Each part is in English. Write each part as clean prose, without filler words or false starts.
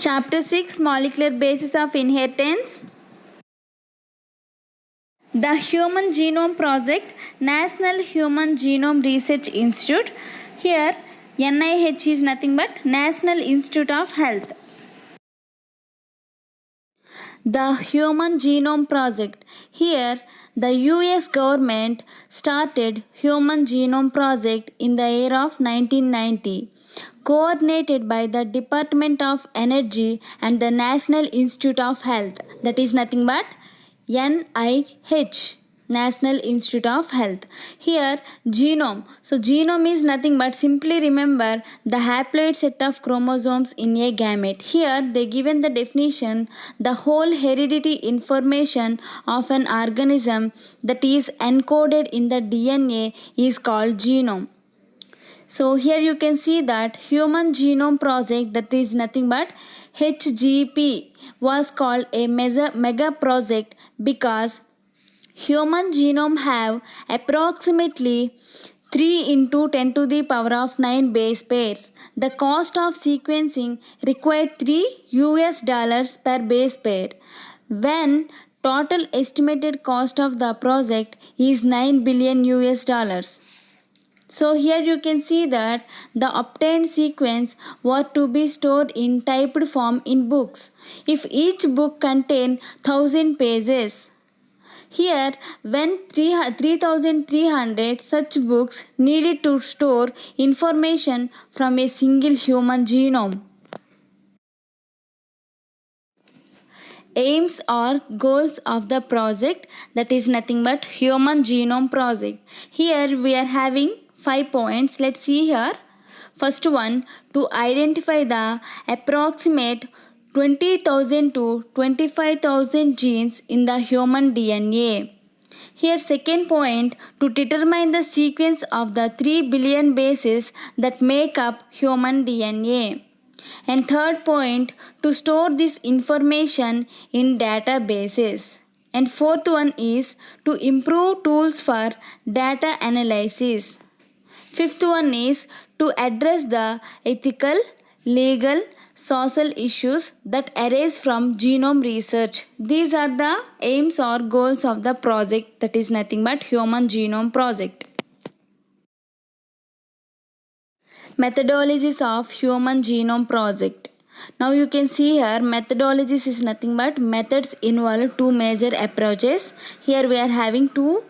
Chapter 6 Molecular Basis of Inheritance. The Human Genome Project, National Human Genome Research Institute. Here, NIH is nothing but National Institute of Health. The Human Genome Project. Here, the US government started Human Genome Project in the year of 1990, coordinated by the Department of Energy and the National Institute of Health, that is nothing but NIH, National Institute of Health. Here, genome. So, genome is nothing but simply remember the haploid set of chromosomes in a gamete. Here, they given the definition: the whole heredity information of an organism that is encoded in the DNA is called genome. So here you can see that Human Genome Project, that is nothing but HGP, was called a mega project because human genome have approximately 3 into 10 to the power of 9 base pairs. The cost of sequencing required $3 per base pair, when total estimated cost of the project is $9 billion. So here you can see that the obtained sequence were to be stored in typed form in books. If each book contained 1000 pages, here when 3300 such books needed to store information from a single human genome. Aims or goals of the project, that is nothing but Human Genome Project. Here we are having 5 points. Let's see here. First one, to identify the approximate 20,000 to 25,000 genes in the human DNA. Here second point, to determine the sequence of the 3 billion bases that make up human DNA. And third point, to store this information in databases. And fourth one is to improve tools for data analysis. Fifth one is to address the ethical, legal, social issues that arise from genome research. These are the aims or goals of the project, that is nothing but Human Genome Project. Methodologies of Human Genome Project. Now you can see here, methodologies is nothing but methods involve two major approaches. Here we are having two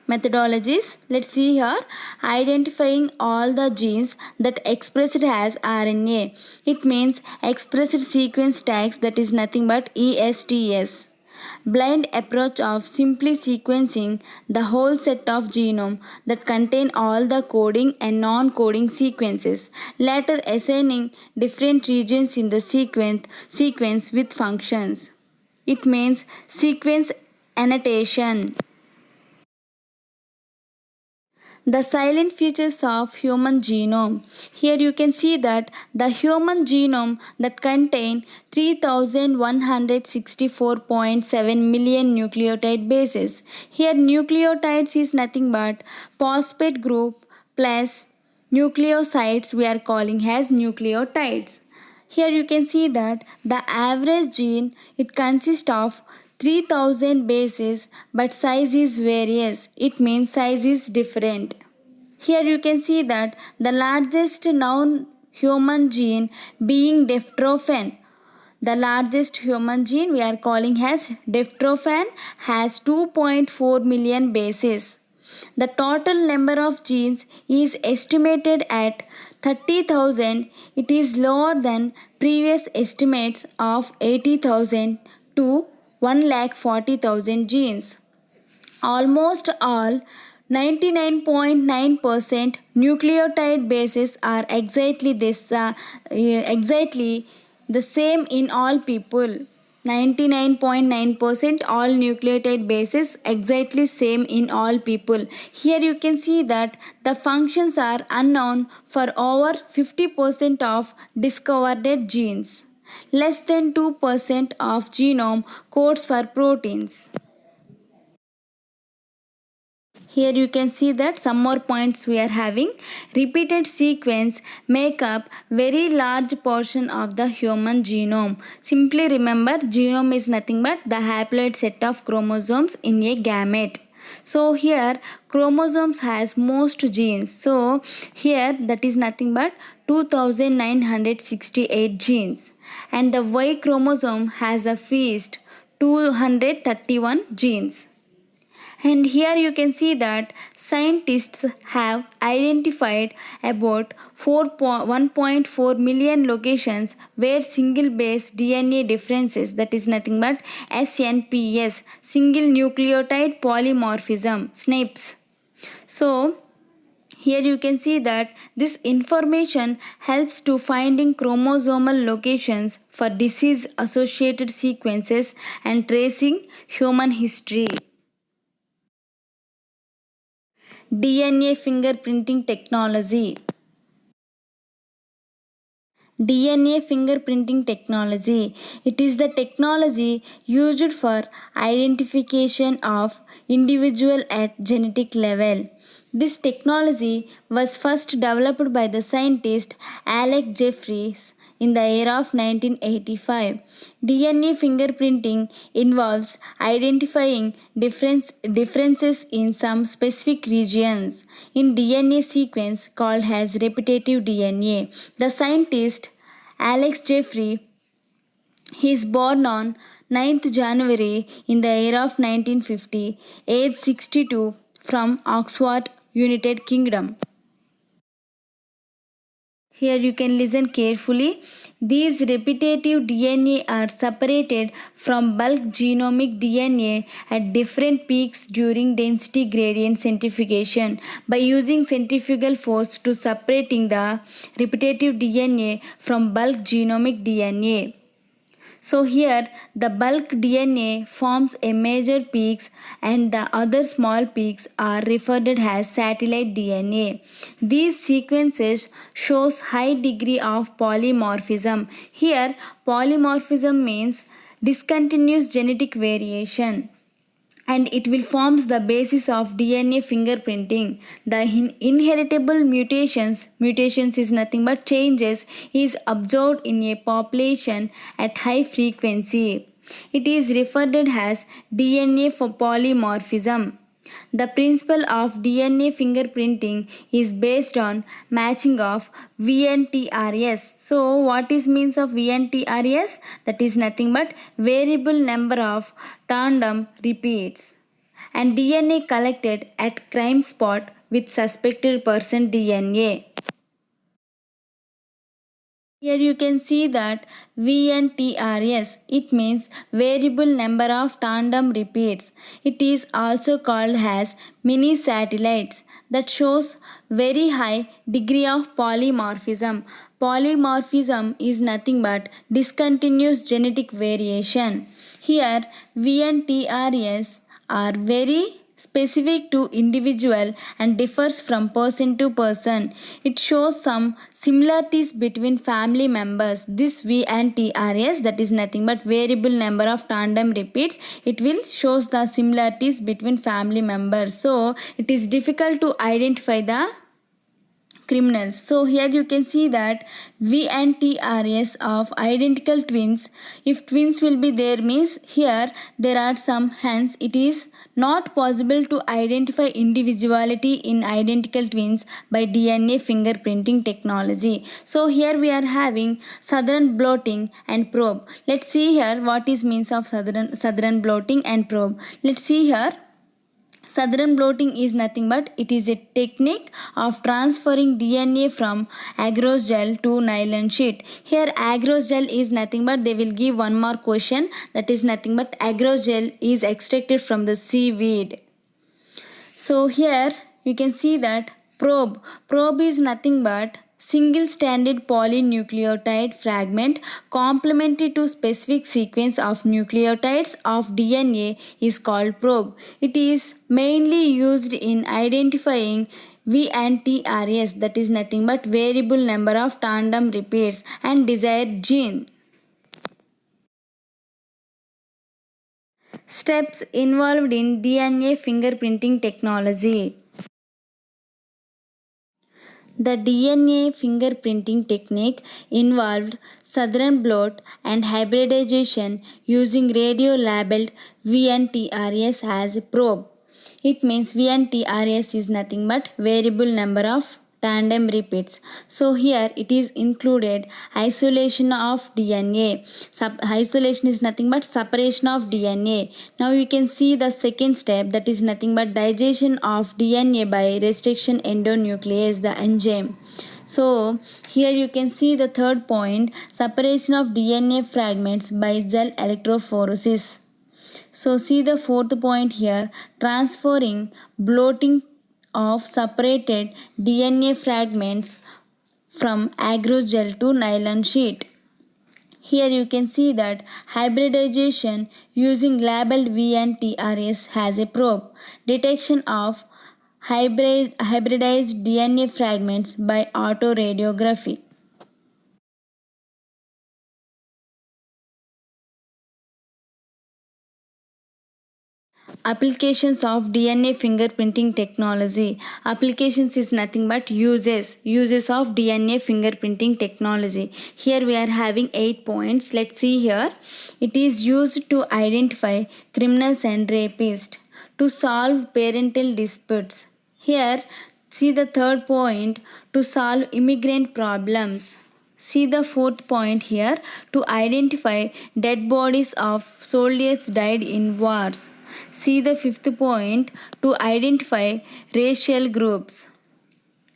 methodologies. Let's see here. Identifying all the genes that expressed as RNA. It means expressed sequence tags, that is nothing but ESTS. Blind approach of simply sequencing the whole set of genome that contain all the coding and non-coding sequences, later assigning different regions in the sequence with functions. It means sequence annotation. The silent features of human genome. Here you can see that the human genome that contain 3164.7 million nucleotide bases. Here nucleotides is nothing but phosphate group plus nucleosides we are calling as nucleotides. Here you can see that the average gene, it consists of 3000 bases, but size is various. It means size is different. Here you can see that the largest known human gene being dystrophin. The largest human gene we are calling as dystrophin has 2.4 million bases. The total number of genes is estimated at 30,000. It is lower than previous estimates of 80,000 to 1,40,000 genes. Almost all 99.9% nucleotide bases are exactly the same in all people. 99.9% all nucleotide bases exactly same in all people. Here you can see that the functions are unknown for over 50% of discovered genes. Less than 2% of genome codes for proteins. Here you can see that some more points we are having. Repeated sequence make up very large portion of the human genome. Simply remember, genome is nothing but the haploid set of chromosomes in a gamete. So here chromosomes has most genes. So here that is nothing but 2968 genes, and the Y chromosome has the fewest 231 genes. And here you can see that scientists have identified about 1.4 million locations where single base DNA differences, that is nothing but SNPs, single nucleotide polymorphism, SNPs. So here you can see that this information helps to finding chromosomal locations for disease associated sequences and tracing human history. DNA fingerprinting technology. DNA fingerprinting technology. It is the technology used for identification of individual at genetic level. This technology was first developed by the scientist Alec Jeffreys in the year of 1985. DNA fingerprinting involves identifying differences in some specific regions in DNA sequence called as repetitive DNA. The scientist Alex Jeffrey, he is born on 9th January in the year of 1950, age 62, from Oxford, United Kingdom. Here you can listen carefully. These repetitive DNA are separated from bulk genomic DNA at different peaks during density gradient centrifugation by using centrifugal force to separating the repetitive DNA from bulk genomic DNA. So here the bulk DNA forms a major peaks and the other small peaks are referred as satellite DNA. These sequences shows high degree of polymorphism. Here polymorphism means discontinuous genetic variation, and it will forms the basis of DNA fingerprinting. The inheritable mutations is nothing but changes is observed in a population at high frequency. It is referred as DNA for polymorphism. The principle of DNA fingerprinting is based on matching of VNTRS. So what is means of VNTRS? That is nothing but variable number of tandem repeats and DNA collected at crime spot with suspected person DNA. Here you can see that VNTRS, it means variable number of tandem repeats. It is also called as mini satellites that shows very high degree of polymorphism. Polymorphism is nothing but discontinuous genetic variation. Here VNTRS are very specific to individual and differs from person to person. It shows some similarities between family members. This VNTRS, that is nothing but variable number of tandem repeats, it will shows the similarities between family members. So it is difficult to identify the criminals. So here you can see that VNTRS of identical twins. If twins will be there means here there are some, hence it is not possible to identify individuality in identical twins by DNA fingerprinting technology. So here we are having southern blotting and probe. Let's see here what is means of southern blotting and probe. Let's see here. Southern blotting is nothing but it is a technique of transferring DNA from agarose gel to nylon sheet. Here agarose gel is nothing but they will give one more question, that is nothing but agarose gel is extracted from the seaweed. So here you can see that probe. Probe is nothing but single stranded polynucleotide fragment complementary to specific sequence of nucleotides of DNA is called probe. It is mainly used in identifying VNTRS, that is nothing but variable number of tandem repeats and desired gene. Steps involved in DNA fingerprinting technology. The DNA fingerprinting technique involved southern blot and hybridization using radio labeled VNTRS as a probe. It means VNTRS is nothing but variable number of tandem repeats. So here it is included isolation of DNA. Isolation is nothing but separation of DNA. Now you can see the second step, that is nothing but digestion of DNA by restriction endonuclease, the enzyme. So here you can see the third point, separation of DNA fragments by gel electrophoresis. So see the fourth point here, transferring bloating of separated DNA fragments from agarose gel to nylon sheet. Here you can see that hybridization using labeled VNTRS has a probe. Detection of hybridized DNA fragments by autoradiography. Applications of DNA fingerprinting technology. Applications is nothing but uses of DNA fingerprinting technology. Here we are having 8 points. Let's see here. It is used to identify criminals and rapists, to solve parental disputes. Here see the third point, to solve immigrant problems. See the fourth point here, to identify dead bodies of soldiers died in wars. See the fifth point, to identify racial groups.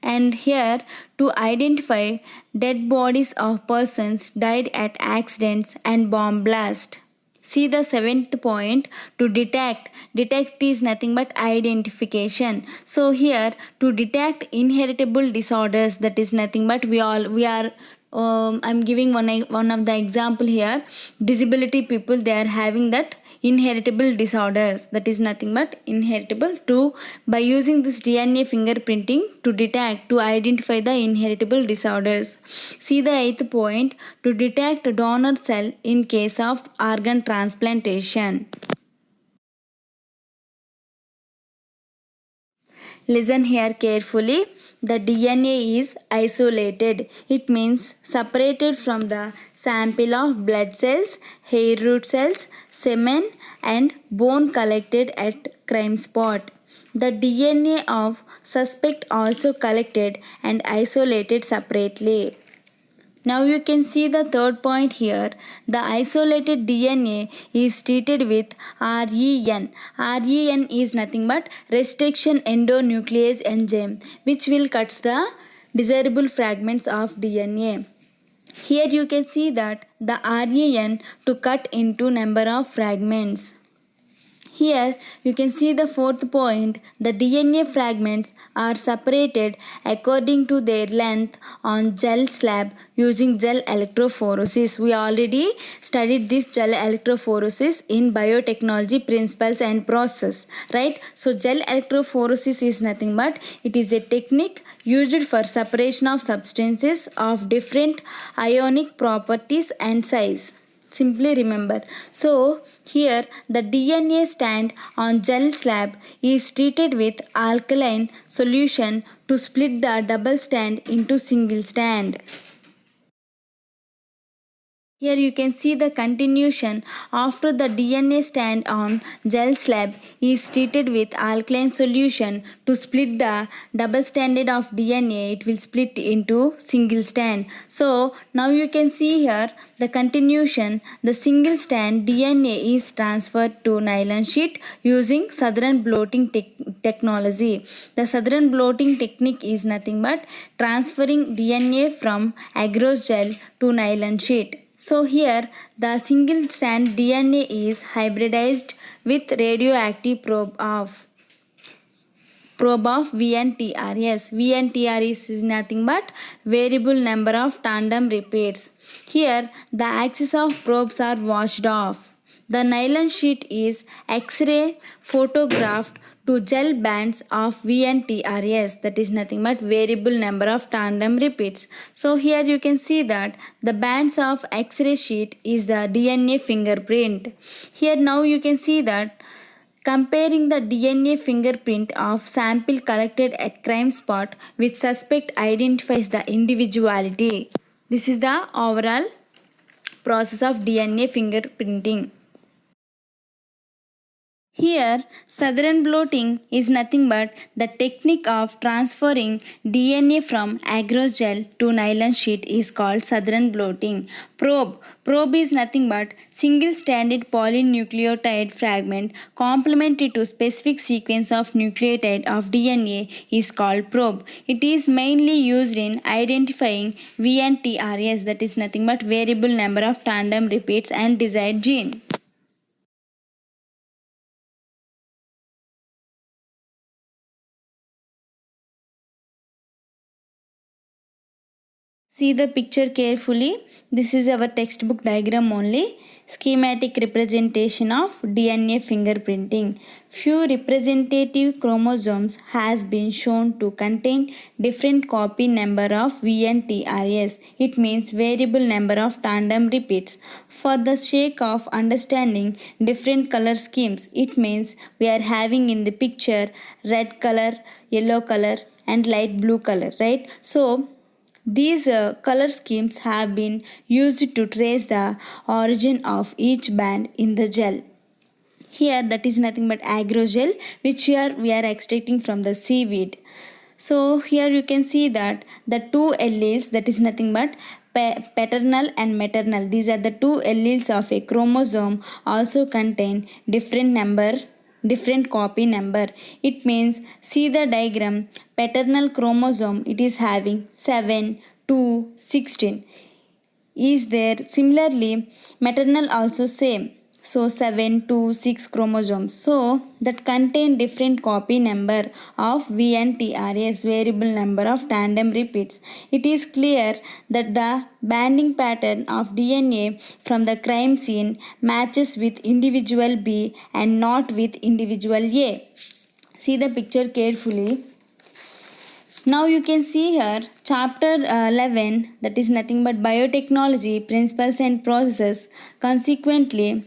And here, to identify dead bodies of persons died at accidents and bomb blast. See the seventh point, to detect. Detect is nothing but identification. So here, to detect inheritable disorders, that is nothing but we are I'm giving one of the example here. Disability people, they are having that inheritable disorders, that is nothing but inheritable, to by using this DNA fingerprinting to detect, to identify the inheritable disorders. See the eighth point, to detect donor cell in case of organ transplantation. Listen here carefully. The DNA is isolated. It means separated from the sample of blood cells, hair root cells, semen, and bone collected at crime spot. The DNA of suspect also collected and isolated separately. Now you can see the third point here. The isolated DNA is treated with REN. REN is nothing but restriction endonuclease enzyme, which will cut the desirable fragments of DNA. Here you can see that the REN to cut into number of fragments. Here you can see the fourth point. The DNA fragments are separated according to their length on gel slab using gel electrophoresis. We already studied this gel electrophoresis in biotechnology principles and process, right? So gel electrophoresis is nothing but it is a technique used for separation of substances of different ionic properties and size. Simply remember. So here the DNA stand on gel slab is treated with alkaline solution to split the double stand into single stand. Here you can see the continuation after the DNA stand on gel slab is treated with alkaline solution to split the double stranded of DNA. It will split into single strand. So now you can see here the continuation. The single strand DNA is transferred to nylon sheet using southern blotting technology. The southern blotting technique is nothing but transferring DNA from agarose gel to nylon sheet. So here the single strand DNA is hybridized with radioactive probe of VNTRS. VNTRS is nothing but variable number of tandem repeats. Here the axis of probes are washed off. The nylon sheet is X-ray photographed to gel bands of VNTRS, that is nothing but variable number of tandem repeats. So here you can see that the bands of X-ray sheet is the DNA fingerprint. Here now you can see that comparing the DNA fingerprint of sample collected at crime spot with suspect identifies the individuality. This is the overall process of DNA fingerprinting. Here, southern blotting is nothing but the technique of transferring DNA from agarose gel to nylon sheet is called southern blotting. Probe is nothing but single-stranded polynucleotide fragment complementary to specific sequence of nucleotide of DNA is called probe. It is mainly used in identifying VNTRS, that is nothing but variable number of tandem repeats and desired gene. See the picture carefully. This is our textbook diagram only. Schematic representation of DNA fingerprinting. Few representative chromosomes has been shown to contain different copy number of VNTRS. It means variable number of tandem repeats. For the sake of understanding different color schemes, it means we are having in the picture red color, yellow color and light blue color, right? So these color schemes have been used to trace the origin of each band in the gel. Here that is nothing but agrogel which we are extracting from the seaweed. So here you can see that the two alleles, that is nothing but paternal and maternal, these are the two alleles of a chromosome, also contain different copy number. It means see the diagram, paternal chromosome it is having 7 2 16 is there. Similarly maternal also same, so 7 2 6 chromosomes, so that contain different copy number of VNTRS, variable number of tandem repeats. It is clear that the banding pattern of DNA from the crime scene matches with individual B and not with individual A. See the picture carefully. Now you can see here chapter 11, that is nothing but biotechnology principles and processes. Consequently,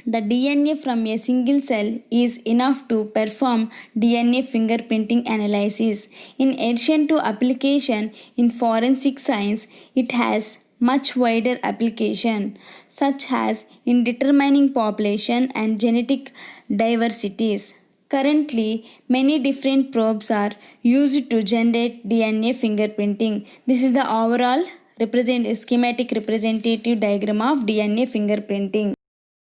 the DNA from a single cell is enough to perform DNA fingerprinting analysis. In addition to application in forensic science, it has much wider application such as in determining population and genetic diversities. Currently, many different probes are used to generate DNA fingerprinting. This is the overall schematic representative diagram of DNA fingerprinting.